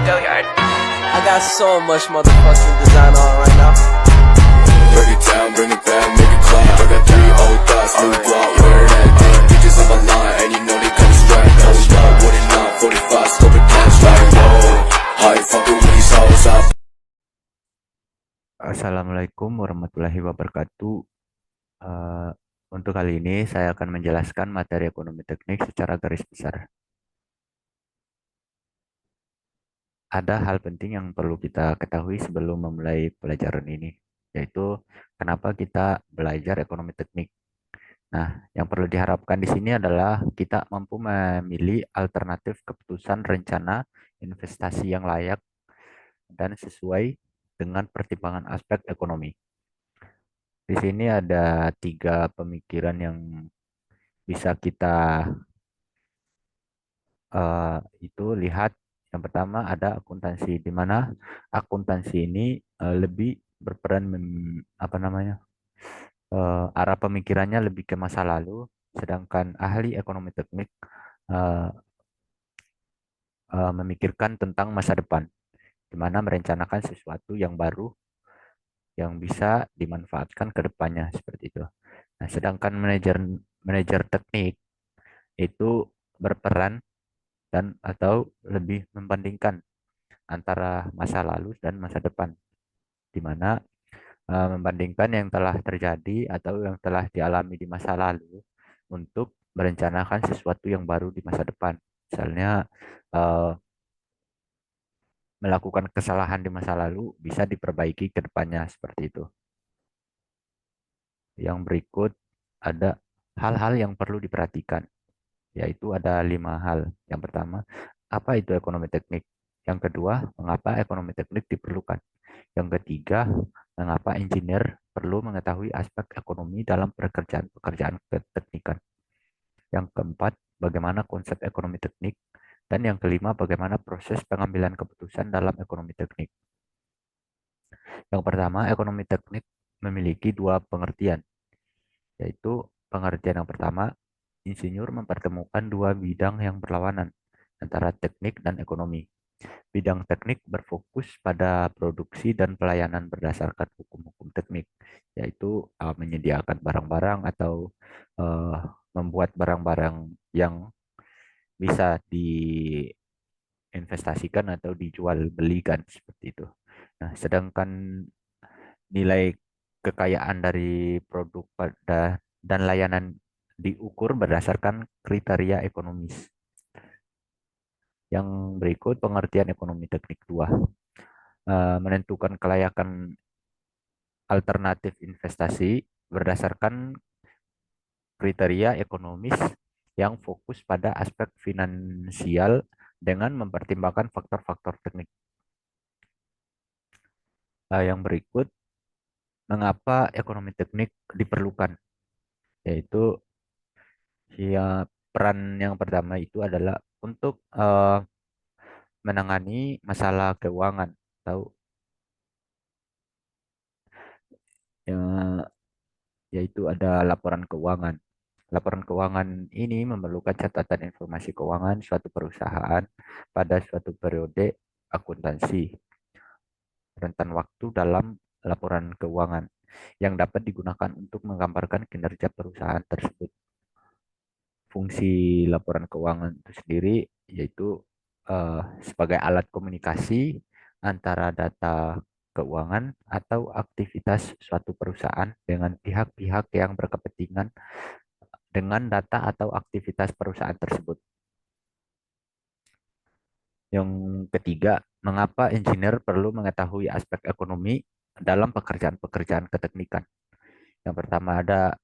I got so much motherfucking design on right now. Break it down, bring it back, make it clap. I got 3 old thoughts, new block, where that thing. Bitches on my line, and you know they come straight. Hold up, what it not, 45, scope it cash like whoa. How you fucking with these hoes up? Assalamualaikum warahmatullahi wabarakatuh. Eh, untuk kali ini saya akan menjelaskan materi ekonomi teknik secara garis besar. Ada hal penting yang perlu kita ketahui sebelum memulai pelajaran ini, yaitu kenapa kita belajar ekonomi teknik. Nah, yang perlu diharapkan di sini adalah kita mampu memilih alternatif keputusan rencana investasi yang layak dan sesuai dengan pertimbangan aspek ekonomi. Di sini ada 3 pemikiran yang bisa kita itu lihat. Yang pertama ada akuntansi, di mana akuntansi ini lebih berperan arah pemikirannya lebih ke masa lalu, sedangkan ahli ekonomi teknik eh, memikirkan tentang masa depan, di mana merencanakan sesuatu yang baru yang bisa dimanfaatkan ke depannya seperti itu. Nah, sedangkan manajer manajer teknik itu berperan dan atau lebih membandingkan antara masa lalu dan masa depan, di mana membandingkan yang telah terjadi atau yang telah dialami di masa lalu untuk merencanakan sesuatu yang baru di masa depan. Misalnya eh, melakukan kesalahan di masa lalu bisa diperbaiki ke depannya seperti itu. Yang berikut ada hal-hal yang perlu diperhatikan, yaitu ada 5 hal. Yang pertama, apa itu ekonomi teknik? Yang kedua, mengapa ekonomi teknik diperlukan? Yang ketiga, mengapa engineer perlu mengetahui aspek ekonomi dalam pekerjaan-pekerjaan keteknikan? Yang keempat, bagaimana konsep ekonomi teknik? Dan yang kelima, bagaimana proses pengambilan keputusan dalam ekonomi teknik? Yang pertama, ekonomi teknik memiliki 2 pengertian, yaitu pengertian yang pertama, insinyur mempertemukan 2 bidang yang berlawanan antara teknik dan ekonomi. Bidang teknik berfokus pada produksi dan pelayanan berdasarkan hukum-hukum teknik, yaitu menyediakan barang-barang atau eh, membuat barang-barang yang bisa diinvestasikan atau dijual belikan seperti itu. Nah, sedangkan nilai kekayaan dari produk dan layanan diukur berdasarkan kriteria ekonomis. Yang berikut pengertian ekonomi teknik 2. Menentukan kelayakan alternatif investasi berdasarkan kriteria ekonomis yang fokus pada aspek finansial dengan mempertimbangkan faktor-faktor teknik. Yang berikut, mengapa ekonomi teknik diperlukan? Yaitu ya, peran yang pertama itu adalah untuk menangani masalah keuangan, atau ya, yaitu ada laporan keuangan. Laporan keuangan ini memerlukan catatan informasi keuangan suatu perusahaan pada suatu periode akuntansi rentan waktu dalam laporan keuangan yang dapat digunakan untuk menggambarkan kinerja perusahaan tersebut. Fungsi laporan keuangan itu sendiri yaitu sebagai alat komunikasi antara data keuangan atau aktivitas suatu perusahaan dengan pihak-pihak yang berkepentingan dengan data atau aktivitas perusahaan tersebut. Yang ketiga, mengapa engineer perlu mengetahui aspek ekonomi dalam pekerjaan-pekerjaan keteknikan? Yang pertama ada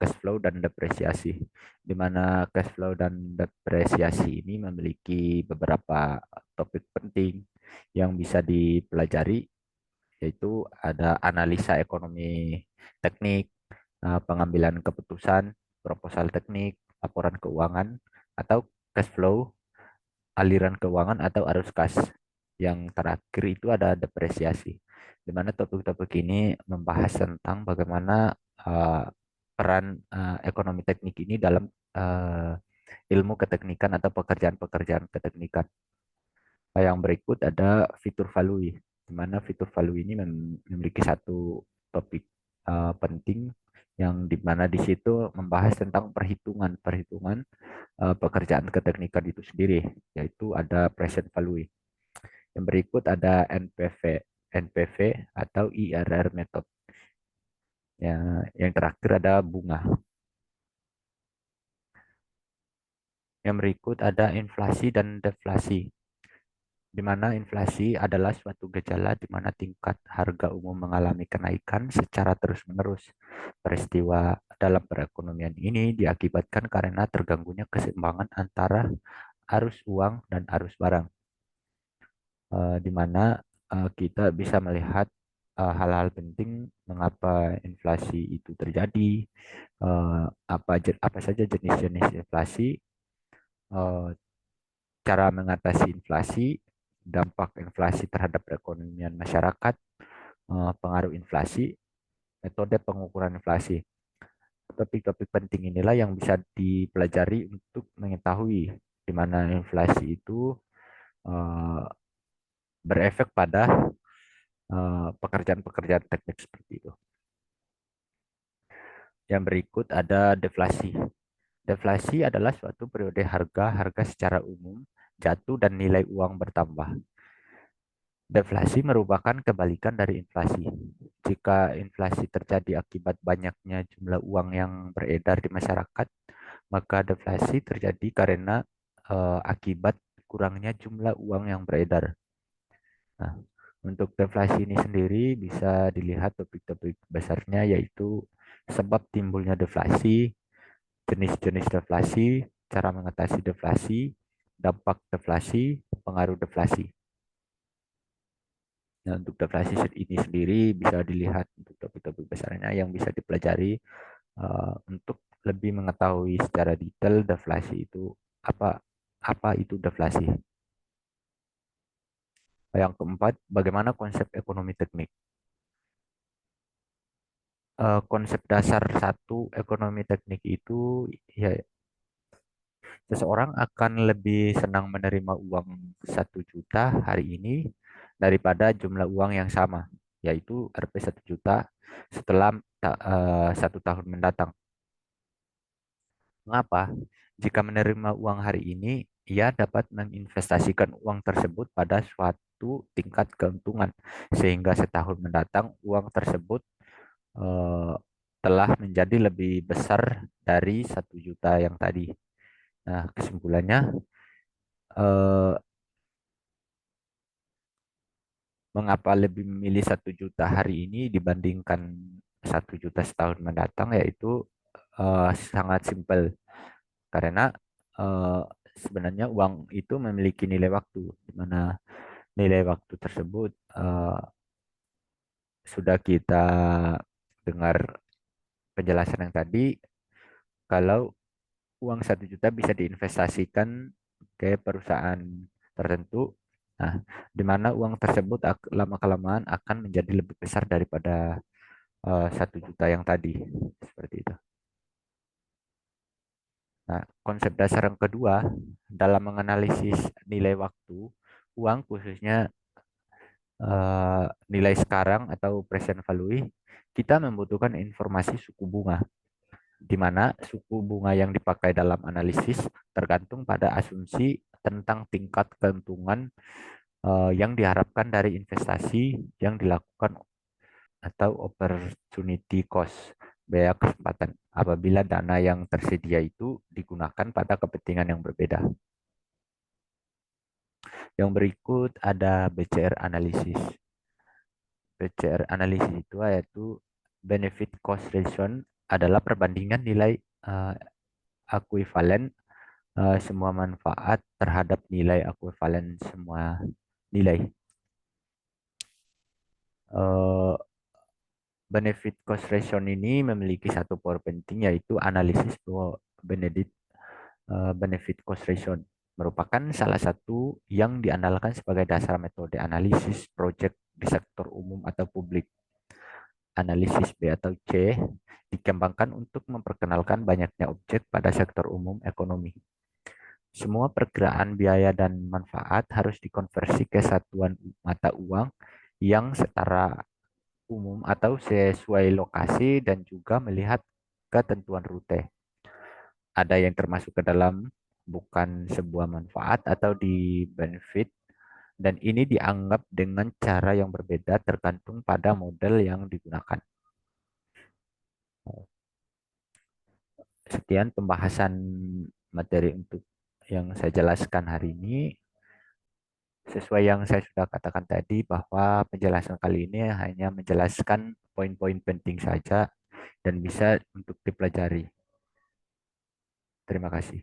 cash flow dan depresiasi, di mana cash flow dan depresiasi ini memiliki beberapa topik penting yang bisa dipelajari, yaitu ada analisa ekonomi teknik, pengambilan keputusan, proposal teknik, laporan keuangan, atau cash flow, aliran keuangan atau arus kas. Yang terakhir itu ada depresiasi, di mana topik-topik ini membahas tentang bagaimana peran ekonomi teknik ini dalam ilmu keteknikan atau pekerjaan-pekerjaan keteknikan. Yang berikut ada fitur value, di mana fitur value ini memiliki satu topik penting yang di mana di situ membahas tentang perhitungan pekerjaan keteknikan itu sendiri, yaitu ada present value. Yang berikut ada NPV atau IRR method. Yang terakhir ada bunga. Yang berikut ada inflasi dan deflasi, di mana inflasi adalah suatu gejala di mana tingkat harga umum mengalami kenaikan secara terus-menerus. Peristiwa dalam perekonomian ini diakibatkan karena terganggunya keseimbangan antara arus uang dan arus barang, di mana kita bisa melihat hal-hal penting mengapa inflasi itu terjadi, apa saja jenis-jenis inflasi, eh, cara mengatasi inflasi, dampak inflasi terhadap perekonomian masyarakat, pengaruh inflasi, metode pengukuran inflasi. Topik-topik penting inilah yang bisa dipelajari untuk mengetahui di mana inflasi itu eh, berefek pada pekerjaan-pekerjaan teknik seperti itu. Yang berikut ada deflasi. Deflasi adalah suatu periode harga secara umum jatuh dan nilai uang bertambah. Deflasi merupakan kebalikan dari inflasi. Jika inflasi terjadi akibat banyaknya jumlah uang yang beredar di masyarakat, maka deflasi terjadi karena akibat kurangnya jumlah uang yang beredar. Nah, untuk deflasi ini sendiri bisa dilihat topik-topik besarnya, yaitu sebab timbulnya deflasi, jenis-jenis deflasi, cara mengatasi deflasi, dampak deflasi, pengaruh deflasi. Nah, untuk deflasi ini sendiri bisa dilihat untuk topik-topik besarnya yang bisa dipelajari untuk lebih mengetahui secara detail deflasi itu apa, apa itu deflasi. Yang keempat, bagaimana konsep ekonomi teknik. Konsep dasar satu ekonomi teknik itu, ya, seseorang akan lebih senang menerima uang 1 juta hari ini daripada jumlah uang yang sama, yaitu Rp 1 juta setelah 1 tahun mendatang. Mengapa? Jika menerima uang hari ini, ia dapat menginvestasikan uang tersebut pada suatu tingkat keuntungan, sehingga setahun mendatang uang tersebut eh, telah menjadi lebih besar dari 1 juta yang tadi. Nah, kesimpulannya, eh, mengapa lebih memilih 1 juta hari ini dibandingkan 1 juta setahun mendatang, yaitu sangat simpel. Karena eh, sebenarnya uang itu memiliki nilai waktu, di mana nilai waktu tersebut sudah kita dengar penjelasan yang tadi, kalau uang 1 juta bisa diinvestasikan ke perusahaan tertentu, nah, di mana uang tersebut lama-kelamaan akan menjadi lebih besar daripada 1 juta yang tadi, seperti itu. Nah, konsep dasar yang kedua dalam menganalisis nilai waktu, uang khususnya nilai sekarang atau present value, kita membutuhkan informasi suku bunga, di mana suku bunga yang dipakai dalam analisis tergantung pada asumsi tentang tingkat keuntungan yang diharapkan dari investasi yang dilakukan atau opportunity cost, biaya kesempatan, apabila dana yang tersedia itu digunakan pada kepentingan yang berbeda. Yang berikut ada BCR analisis. BCR analisis itu yaitu benefit cost ratio, adalah perbandingan nilai ekuivalen semua manfaat terhadap nilai ekuivalen semua nilai. Uh, Benefit cost ratio ini memiliki satu power penting, yaitu analisis benefit cost ratio merupakan salah satu yang diandalkan sebagai dasar metode analisis proyek di sektor umum atau publik. Analisis B atau C dikembangkan untuk memperkenalkan banyaknya objek pada sektor umum ekonomi. Semua perkiraan biaya dan manfaat harus dikonversi ke satuan mata uang yang setara umum atau sesuai lokasi dan juga melihat ketentuan rute. Ada yang termasuk ke dalam bukan sebuah manfaat atau di benefit, dan ini dianggap dengan cara yang berbeda tergantung pada model yang digunakan. Sekian pembahasan materi untuk yang saya jelaskan hari ini. Sesuai yang saya sudah katakan tadi, bahwa penjelasan kali ini hanya menjelaskan poin-poin penting saja dan bisa untuk dipelajari. Terima kasih.